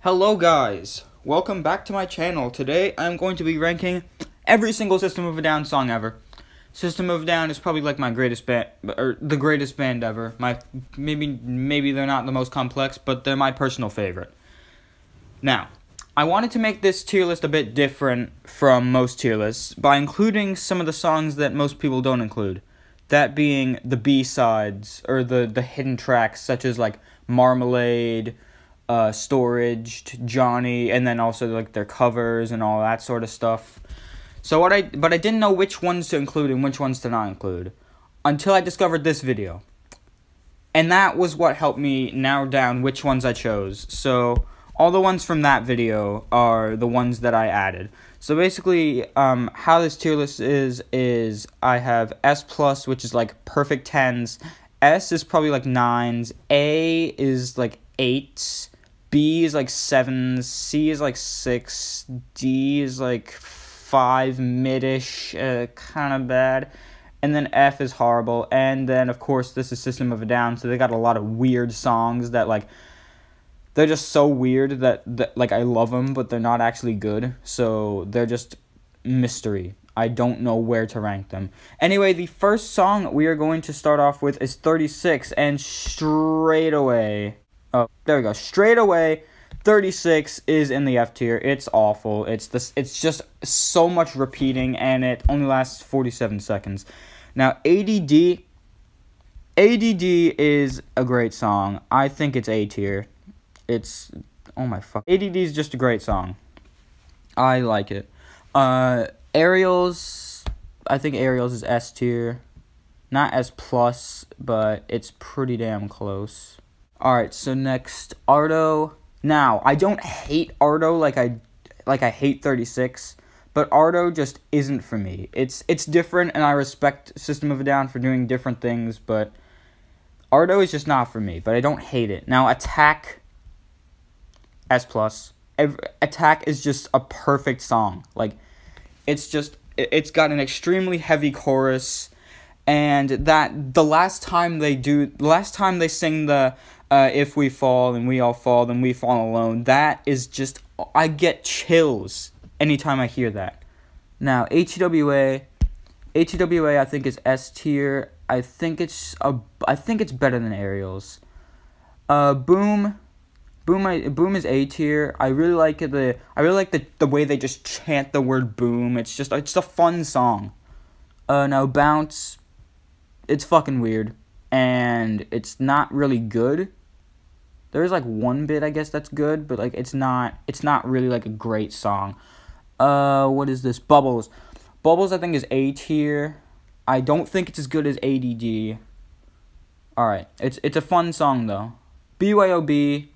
Hello guys, welcome back to my channel. Today I'm going to be ranking every single System of a Down song ever. System of a Down is probably like my greatest band, or the greatest band ever. Maybe they're not the most complex, but they're my personal favorite. Now, I wanted to make this tier list a bit different from most tier lists by including some of the songs that most people don't include. That being the B-sides, or the hidden tracks, such as like Marmalade, Storaged, Johnny, and then also like their covers and all that sort of stuff. But I didn't know which ones to include and which ones to not include until I discovered this video. And that was what helped me narrow down which ones I chose. So all the ones from that video are the ones that I added. So basically, how this tier list is I have S+, which is like perfect 10s. S is probably like 9s. A is like 8s. B is like 7s. C is like 6. D is like 5, mid-ish, kind of bad. And then F is horrible. And then, of course, this is System of a Down, so they got a lot of weird songs that, like, they're just so weird that like, I love them, but they're not actually good. So they're just mystery. I don't know where to rank them. Anyway, the first song we are going to start off with is 36, and straight away... Oh, there we go. Straight away, 36 is in the F tier. It's awful. It's just so much repeating, and it only lasts 47 seconds. Now, ADD is a great song. I think it's A tier. It's, oh my fuck. ADD is just a great song. I like it. Aerials, I think Aerials is S tier. Not S+, but it's pretty damn close. Alright, so next, Ardo. Now, I don't hate Ardo like I hate 36, but Ardo just isn't for me. It's different, and I respect System of a Down for doing different things, but Ardo is just not for me, but I don't hate it. Now, Attack, S+. Attack is just a perfect song. Like, it's got an extremely heavy chorus, and that the last time they sing the if we fall and we all fall, then we fall alone, that is just, I get chills anytime I hear that. Now, HEWA I think is S tier. I think it's better than Aerials. Boom is A tier. I really like the way they just chant the word boom. It's a fun song. Now Bounce, it's fucking weird, and it's not really good. There's like one bit, I guess, that's good, but like it's not really like a great song. What is this? Bubbles I think is A tier. I don't think it's as good as ADD. Alright, it's a fun song though. BYOB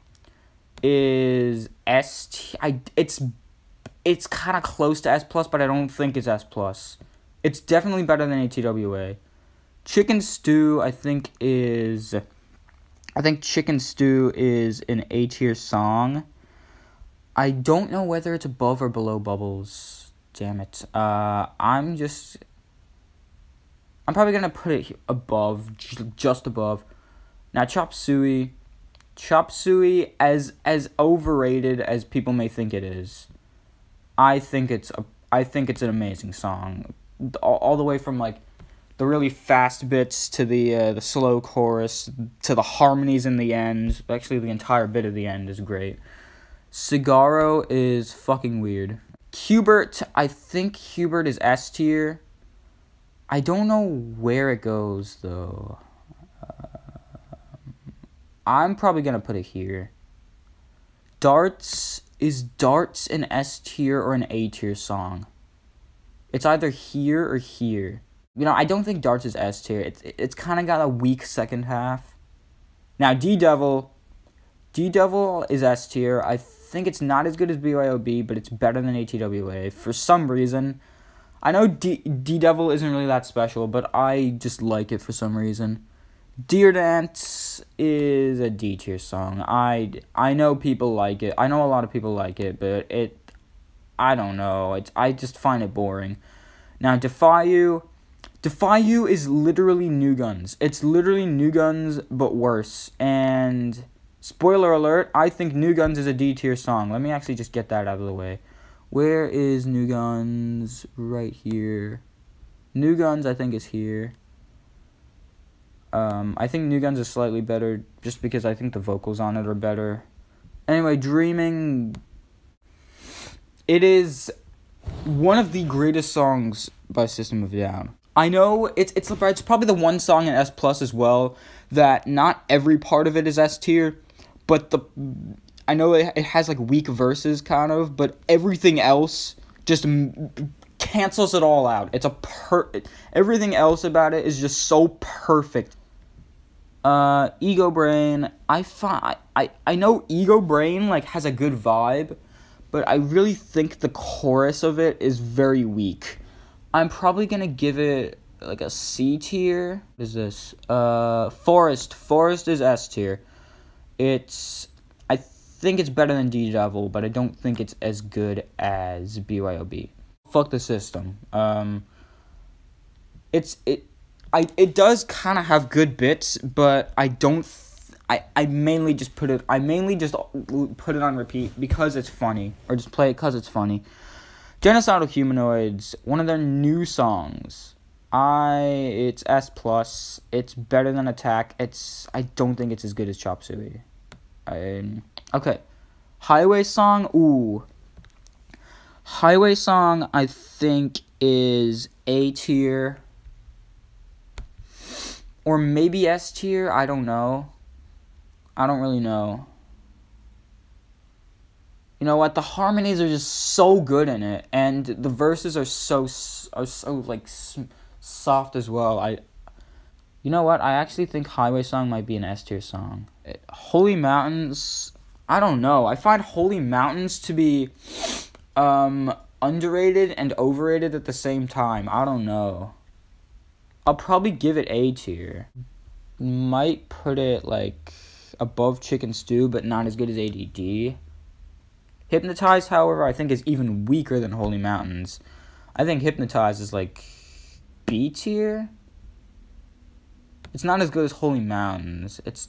is S tier. It's kind of close to S+, but I don't think it's S+. It's definitely better than ATWA. Chicken Stew, I think Chicken Stew is an A tier song. I don't know whether it's above or below Bubbles. Damn it. I'm probably gonna put it above, just above. Now Chop Suey, as overrated as people may think it is, I think it's an amazing song. All the way from like the really fast bits to the slow chorus to the harmonies in the end. Actually, the entire bit of the end is great. Cigarro is fucking weird. Hubert, I think Hubert is S tier. I don't know where it goes though. I'm probably gonna put it here. Darts an S tier or an A tier song? It's either here or here. You know, I don't think Darts is S tier. It's kind of got a weak second half. Now, D-Devil is S tier. I think it's not as good as BYOB, but it's better than ATWA for some reason. I know D-Devil isn't really that special, but I just like it for some reason. Deer Dance is a D tier song. I know people like it. I know a lot of people like it, but I don't know. I just find it boring. Now, Defy You is literally New Guns. It's literally New Guns, but worse. And Spoiler alert, I think New Guns is a D tier song. Let me actually just get that out of the way. Where is New Guns? Right here. New Guns, I think, is here. I think New Guns is slightly better just because I think the vocals on it are better. Anyway, Dreaming. It is one of the greatest songs by System of a Down. I know it's probably the one song in S Plus as well that not every part of it is S tier, but I know it has like weak verses kind of, but everything else just cancels it all out. It's everything else about it is just so perfect. Ego Brain. I know Ego Brain like has a good vibe, but I really think the chorus of it is very weak. I'm probably gonna give it like a C tier. What is this? Forest. Forest is S tier. I think it's better than D-Devil, but I don't think it's as good as BYOB. Fuck the System. It does kind of have good bits, but I mainly just put it on repeat because it's funny, or just play it because it's funny. Genocidal Humanoids, one of their new songs. It's S plus. It's better than Attack. I don't think it's as good as Chop Suey. Okay. Highway Song. Ooh. Highway Song, I think, is A tier. Or maybe S tier. I don't know. I don't really know. You know what? The harmonies are just so good in it, and the verses are so like soft as well. You know what? I actually think Highway Song might be an S tier song. Holy Mountains. I don't know. I find Holy Mountains to be underrated and overrated at the same time. I don't know. I'll probably give it A tier. Might put it like above Chicken Stew, but not as good as ADD. Hypnotize, however, I think is even weaker than Holy Mountains. I think Hypnotize is like B tier. It's not as good as Holy Mountains. It's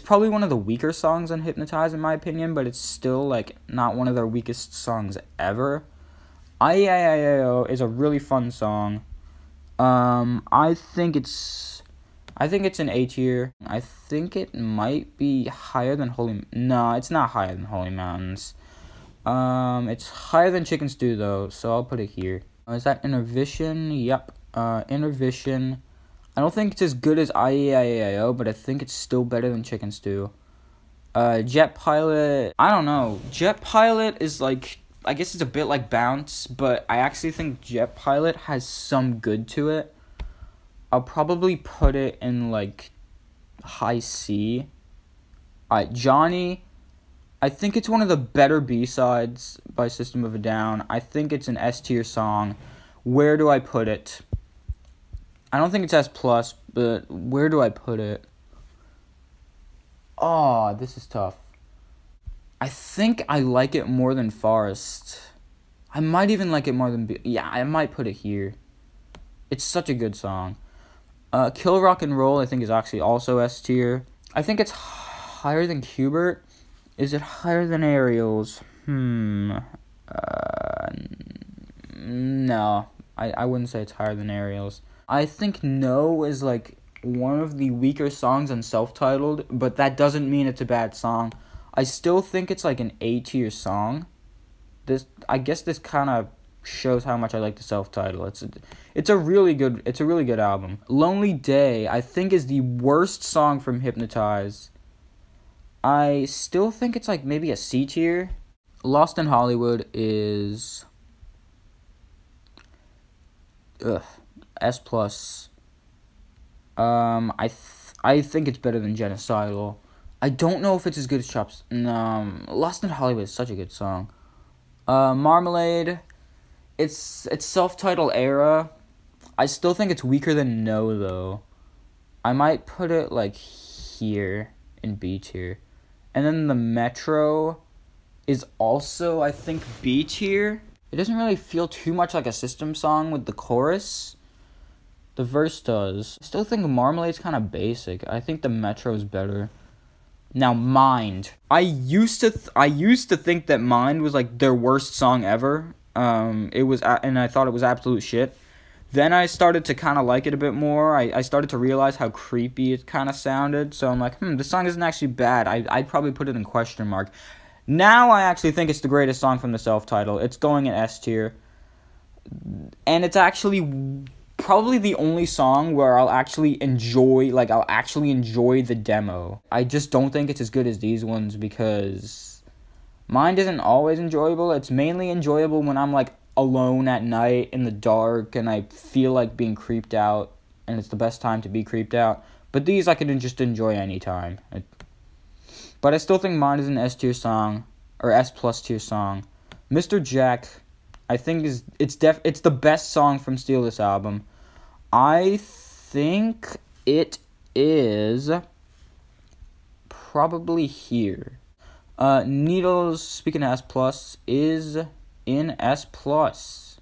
probably one of the weaker songs on Hypnotize in my opinion, but it's still like not one of their weakest songs ever. I-E-I-E-I-O is a really fun song. I think it's an A tier. I think it might be higher than No, it's not higher than Holy Mountains. It's higher than Chicken Stew though, so I'll put it here. Is that Intervision? Yep. Intervision. I don't think it's as good as I-E-I-E-I-O, but I think it's still better than Chicken Stew. Jet Pilot. I don't know. Jet Pilot is like, I guess it's a bit like Bounce, but I actually think Jet Pilot has some good to it. I'll probably put it in like high C. Alright, Johnny. I think it's one of the better B-sides by System of a Down. I think it's an S tier song. Where do I put it? I don't think it's S plus, but where do I put it? Oh, this is tough. I think I like it more than Forest. I might even like it more than yeah, I might put it here. It's such a good song. Kill Rock and Roll, I think, is actually also S tier. I think it's higher than Qbert. Is it higher than Aerials? No. I wouldn't say it's higher than Aerials. I think No is like one of the weaker songs on Self-Titled, but that doesn't mean it's a bad song. I still think it's like an A tier song. I guess this kind of shows how much I like the Self-Titled. It's a really good album. Lonely Day, I think, is the worst song from Hypnotize. I still think it's like maybe a C tier. Lost in Hollywood is S plus. I think it's better than Genocidal. I don't know if it's as good as Chops. No, Lost in Hollywood is such a good song. Marmalade, it's Self-Titled era. I still think it's weaker than No though. I might put it like here in B tier. And then the Metro is also, I think, B tier. It doesn't really feel too much like a System song with the chorus. The verse does. I still think Marmalade's kind of basic. I think the Metro is better. Now, Mind. I used to think that Mind was like their worst song ever. And I thought it was absolute shit. Then I started to kind of like it a bit more. I started to realize how creepy it kind of sounded. So I'm like, this song isn't actually bad. I'd probably put it in question mark. Now I actually think it's the greatest song from the self-title. It's going in S tier. And it's actually probably the only song where I'll actually enjoy the demo. I just don't think it's as good as these ones because Mind isn't always enjoyable. It's mainly enjoyable when I'm like alone at night in the dark and I feel like being creeped out, and it's the best time to be creeped out. But these I can just enjoy anytime. But I still think Mind is an S tier song, or S plus tier song. Mr. Jack, I think it's the best song from Steal This Album. I think it is probably here. Needles, speaking of S plus, is in S plus.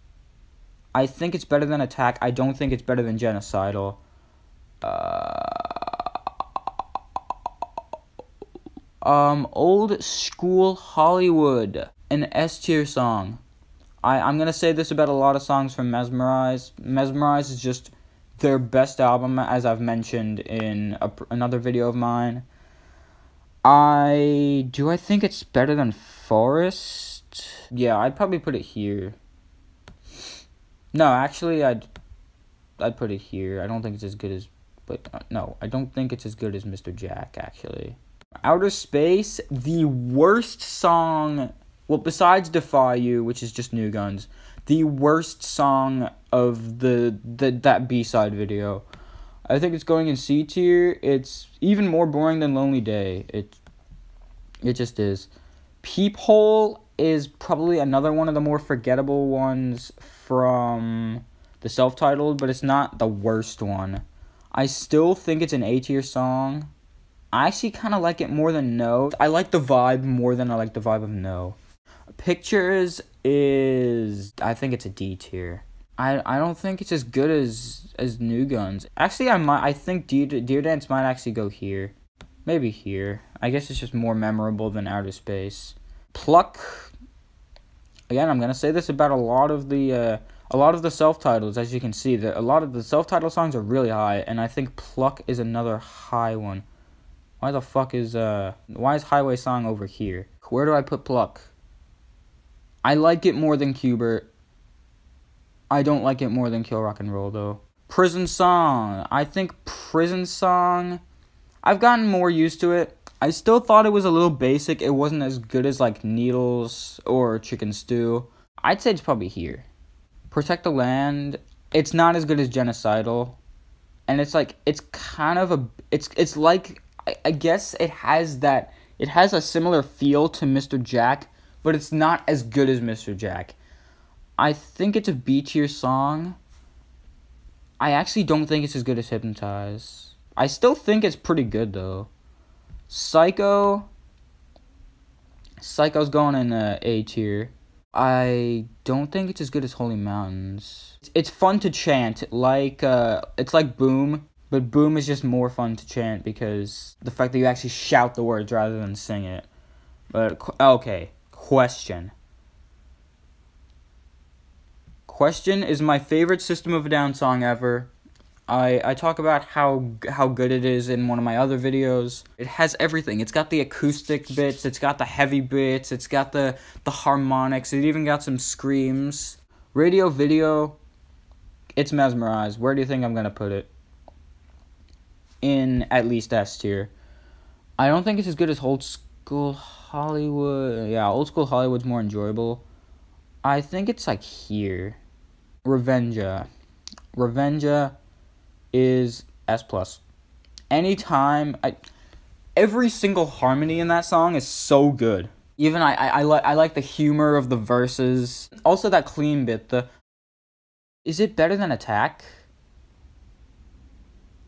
I think it's better than Attack. I don't think it's better than Genocidal. Old School Hollywood, an S tier song. I'm gonna say this about a lot of songs from Mesmerize. Mesmerize is just their best album, as I've mentioned in another video of mine. I think it's better than Forest? Yeah, I'd probably put it here. No, actually, I'd put it here. I don't think it's as good as, no, I don't think it's as good as Mr. Jack, actually. Outer Space, the worst song, well, besides Defy You, which is just New Guns, the worst song of that B-side video. I think it's going in C tier. It's even more boring than Lonely Day. It just is. Peephole is probably another one of the more forgettable ones from the self-titled, but it's not the worst one. I still think it's an A tier song. I actually kind of like it more than No. I like the vibe more than I like the vibe of No. Pictures is, I think it's a D tier. I don't think it's as good as New Guns. Actually, I think Deer Dance might actually go here. Maybe here. I guess it's just more memorable than Outer Space. Pluck. Again, I'm gonna say this about a lot of the self-titles. As you can see, a lot of the self-title songs are really high, and I think Pluck is another high one. Why the fuck is why is Highway Song over here? Where do I put Pluck? I like it more than Qbert. I don't like it more than Kill Rock and Roll, though. Prison Song. I think Prison Song, I've gotten more used to it. I still thought it was a little basic. It wasn't as good as, like, Needles or Chicken Stew. I'd say it's probably here. Protect the Land. It's not as good as Genocidal. And it's, like, it's kind of a... It's like... I guess it has a similar feel to Mr. Jack, but it's not as good as Mr. Jack. I think it's a B tier song. I actually don't think it's as good as Hypnotize. I still think it's pretty good, though. Psycho's going in A tier. I don't think it's as good as Holy Mountains. It's fun to chant, it's like Boom, but Boom is just more fun to chant because the fact that you actually shout the words rather than sing it. But, okay, Question. Question is my favorite System of a Down song ever. I talk about how good it is in one of my other videos. It has everything. It's got the acoustic bits, it's got the heavy bits, it's got the harmonics, it even got some screams. Radio video, it's Mesmerize. Where do you think I'm gonna put it? In at least S tier. I don't think it's as good as Old School Hollywood. Yeah, Old School Hollywood's more enjoyable. I think it's like here. Revenja is S plus. Anytime, every single harmony in that song is so good. Even I like the humor of the verses. Also that clean bit. Is it better than Attack?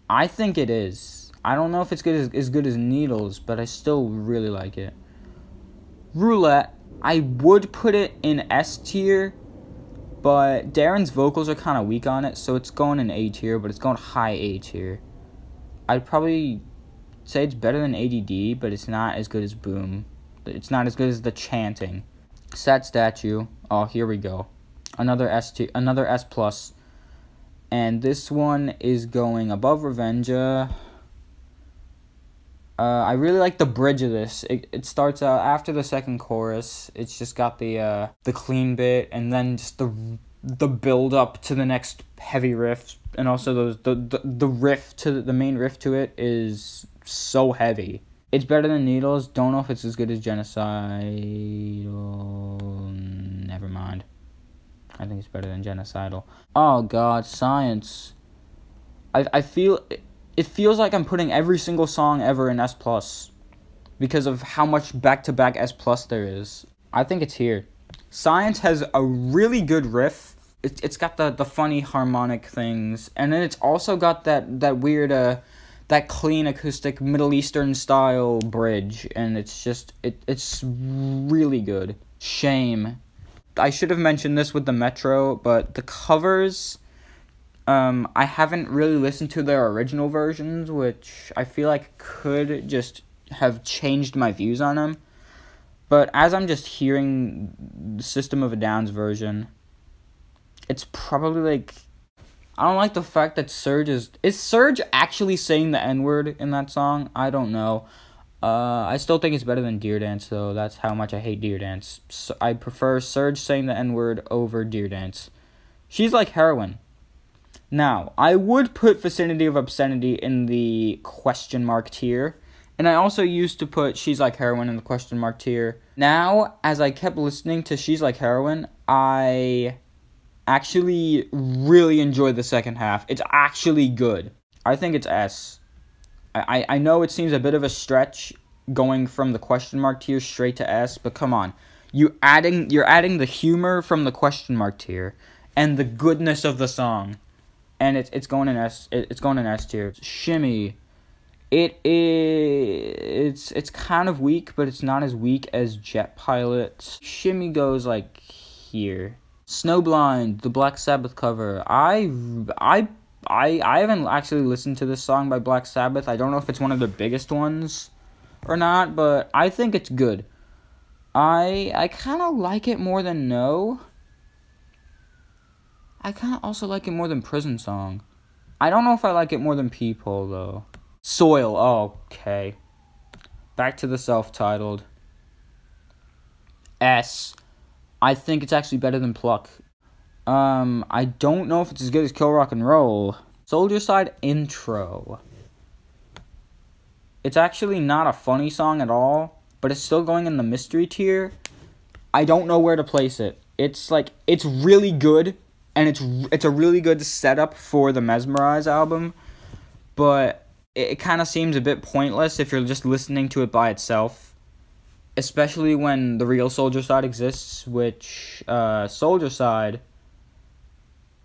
I think it is. I don't know if it's as good as Needles, but I still really like it. Roulette, I would put it in S tier, but Darren's vocals are kind of weak on it, so it's going in A tier, but it's going high A tier. I'd probably say it's better than ADD, but it's not as good as Boom. It's not as good as the chanting. Sad Statue. Oh, here we go. Another S plus. And this one is going above Revenja. I really like the bridge of this. It starts out after the second chorus. It's just got the clean bit, and then just the build up to the next heavy riff, and also the riff to the main riff to it is so heavy. It's better than Needles. Don't know if it's as good as Genocidal. Never mind. I think it's better than Genocidal. Oh God, Science. I feel it feels like I'm putting every single song ever in S plus because of how much back-to-back S plus there is. I think it's here. Science has a really good riff. It's got the funny harmonic things, and then it's also got that weird that clean acoustic Middle Eastern style bridge, and it's really good. Shame. I should have mentioned this with the Metro, but the covers, I haven't really listened to their original versions, which I feel like could just have changed my views on them. But as I'm just hearing the System of a Down's version, it's probably like, I don't like the fact that Surge is Surge actually saying the N-word in that song? I don't know. I still think it's better than Deer Dance, though. That's how much I hate Deer Dance. So I prefer Surge saying the N-word over Deer Dance. She's like Heroin. Now, I would put Vicinity of Obscenity in the question mark tier. And I also used to put She's Like Heroin in the question mark tier. Now, as I kept listening to She's Like Heroin, I actually really enjoy the second half. It's actually good. I think it's S. I know it seems a bit of a stretch going from the question mark tier straight to S, but come on. You're adding the humor from the question mark tier and the goodness of the song. And it's going in S. It's going in S tier. Shimmy. It's kind of weak, but it's not as weak as Jet Pilot. Shimmy goes like here. Snowblind, the Black Sabbath cover. I haven't actually listened to this song by Black Sabbath. I don't know if it's one of the biggest ones or not, but I think it's good. I kind of like it more than No. I kind of also like it more than Prison Song. I don't know if I like it more than Peephole, though. Soil, oh, okay. Back to the self-titled. S. I think it's actually better than Pluck. I don't know if it's as good as Kill Rock and Roll. Soldier Side intro. It's actually not a funny song at all, but it's still going in the mystery tier. I don't know where to place it. It's really good, and it's a really good setup for the Mesmerize album, but it kind of seems a bit pointless if you're just listening to it by itself. Especially when the real Soldier Side exists, which Soldier Side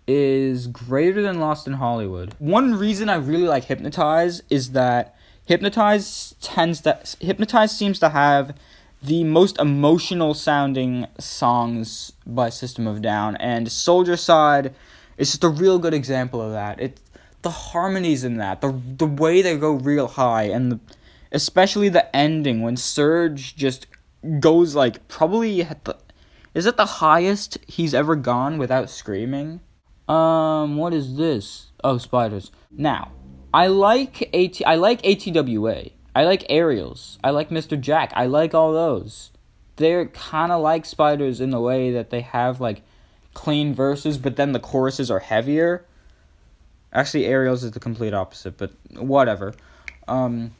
is greater than Lost in Hollywood. One reason I really like Hypnotize is that Hypnotize seems to have the most emotional sounding songs by System of a Down, and Soldier Side is just a real good example of that. The harmonies in that, the way they go real high, and especially the ending when Surge just goes like probably is it the highest he's ever gone without screaming? What is this? Oh, Spiders. Now, I like ATWA. I like Aerials. I like Mr. Jack. I like all those. They're kind of like Spiders in the way that they have like clean verses, but then the choruses are heavier. Actually, Aerials is the complete opposite, but whatever. The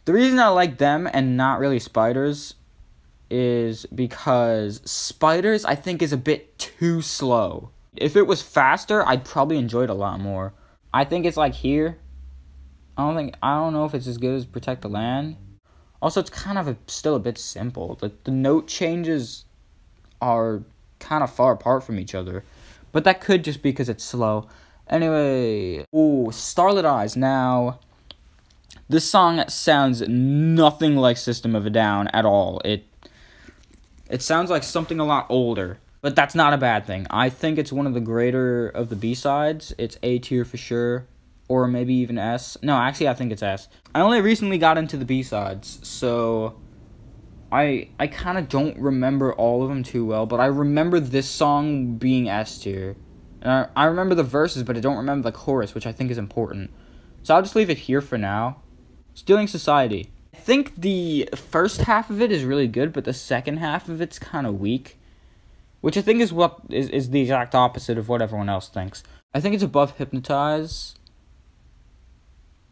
reason I like them and not really Spiders is because Spiders, I think, is a bit too slow. If it was faster, I'd probably enjoy it a lot more. I think it's like here. I don't know if it's as good as Protect the Land. Also, it's kind of still a bit simple. The note changes are kind of far apart from each other. But that could just be because it's slow. Anyway, Starlit Eyes. Now, this song sounds nothing like System of a Down at all. It sounds like something a lot older, but that's not a bad thing. I think it's one of the greater of the B-sides. It's A tier for sure. or maybe even S. No, actually, I think it's S. I only recently got into the B-sides, so I kind of don't remember all of them too well, but I remember this song being S tier. And I remember the verses, but I don't remember the chorus, which I think is important. So I'll just leave it here for now. Stealing Society. I think the first half of it is really good, but the second half of it's kind of weak, which I think is what is the exact opposite of what everyone else thinks. I think it's above Hypnotize.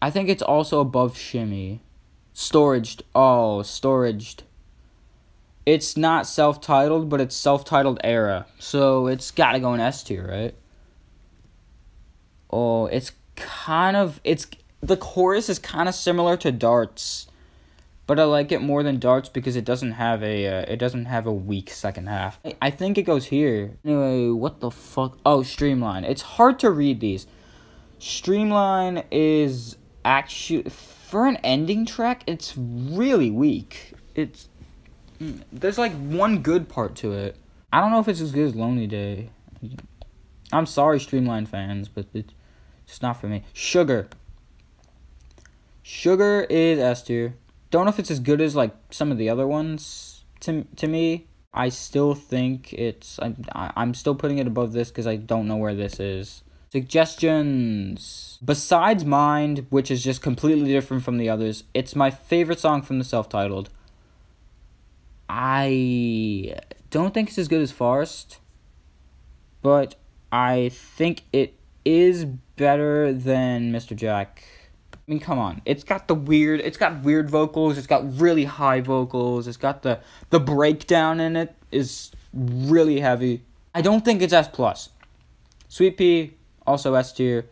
I think it's also above Shimmy. Storaged. Oh, Storaged. It's not self-titled, but it's self-titled era. So it's gotta go in S tier, right? Oh, it's the chorus is kind of similar to Darts, but I like it more than Darts because it doesn't have a weak second half. I think it goes here. Anyway, what the fuck? Oh, Streamline. It's hard to read these. Streamline is actually, for an ending track, it's really weak. There's like one good part to it. I don't know if it's as good as Lonely Day. I'm sorry, Streamline fans, but it's just not for me. Sugar. Sugar is S tier. Don't know if it's as good as like some of the other ones to me. I still think I'm still putting it above this because I don't know where this is. Suggestions. Besides Mind, which is just completely different from the others, it's my favorite song from the self-titled. I don't think it's as good as Forest, but I think it is better than Mr. Jack. I mean, come on. It's got weird vocals, it's got really high vocals, it's got the breakdown in it is really heavy. I don't think it's S+. Sweet Pea, also S tier.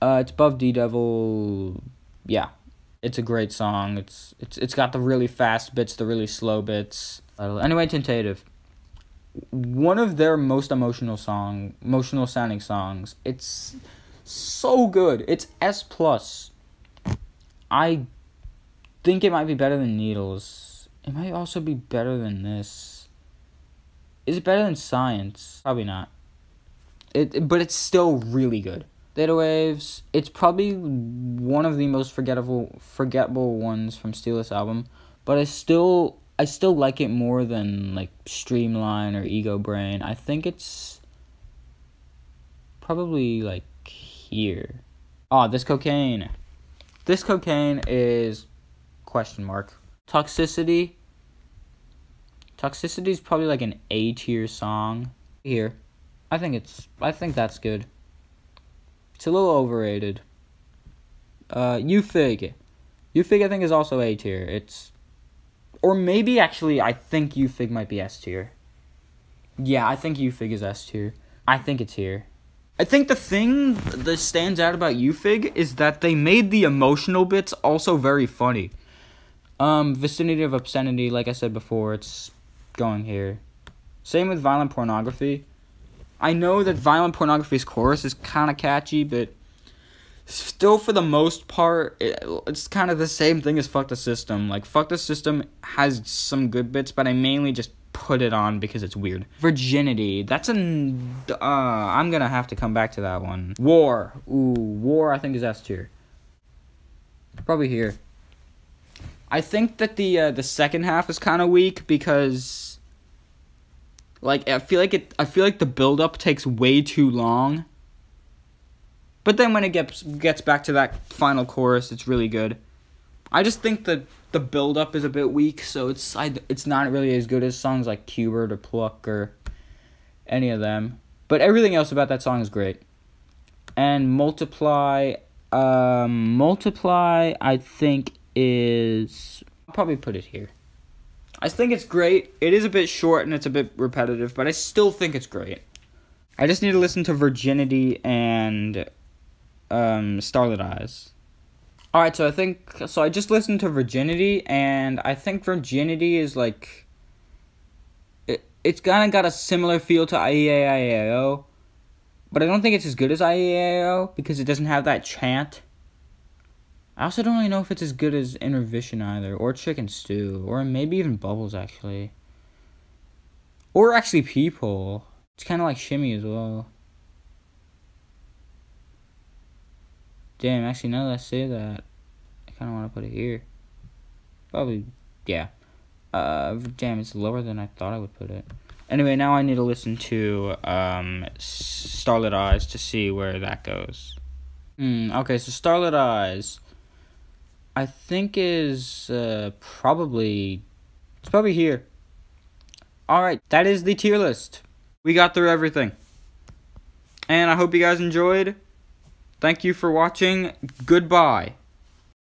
It's above D-Devil. Yeah. It's a great song. It's got the really fast bits, the really slow bits. Anyway, Tentative. One of their most emotional sounding songs. It's so good. It's S+. I think it might be better than Needles. It might also be better than this. Is it better than Science? Probably not. But it's still really good. Theta Waves, it's probably one of the most forgettable ones from Steal This album, but I still like it more than like Streamline or Ego Brain. I think it's probably like here. Oh, This Cocaine. This Cocaine is question mark. Toxicity. Toxicity is probably like an A tier song. Here. I think that's good. It's a little overrated. Eufig. Eufig I think is also A tier. Or maybe actually I think Eufig might be S tier. Yeah, I think Eufig is S tier. I think it's here. I think the thing that stands out about Eufig is that they made the emotional bits also very funny. Vicinity of Obscenity, like I said before, it's going here. Same with Violent Pornography. I know that Violent Pornography's chorus is kind of catchy, but still for the most part, it's kind of the same thing as Fuck the System. Like, Fuck the System has some good bits, but I mainly just put it on because it's weird. Virginity, that's I'm gonna have to come back to that one. War, War I think is S tier. Probably here. I think that the second half is kind of weak because like I feel like the build up takes way too long. But then when it gets back to that final chorus, it's really good. I just think that the build up is a bit weak, so it's not really as good as songs like Qbert or Pluck or any of them. But everything else about that song is great. And Multiply I think is, I'll probably put it here. I think it's great. It is a bit short and it's a bit repetitive, but I still think it's great. I just need to listen to Virginity and Starlit Eyes. Alright, so I just listened to Virginity, and I think Virginity is like, it's kind of got a similar feel to IEAIAO, but I don't think it's as good as IEAIAO because it doesn't have that chant. I also don't really know if it's as good as Intervision either, or Chicken Stew, or maybe even Bubbles, actually. Or actually People. It's kind of like Shimmy as well. Damn, actually, now that I say that, I kind of want to put it here. Probably, yeah. Damn, it's lower than I thought I would put it. Anyway, now I need to listen to Starlit Eyes to see where that goes. Okay, so Starlit Eyes, I think is probably here. Alright, that is the tier list. We got through everything. And I hope you guys enjoyed. Thank you for watching. Goodbye.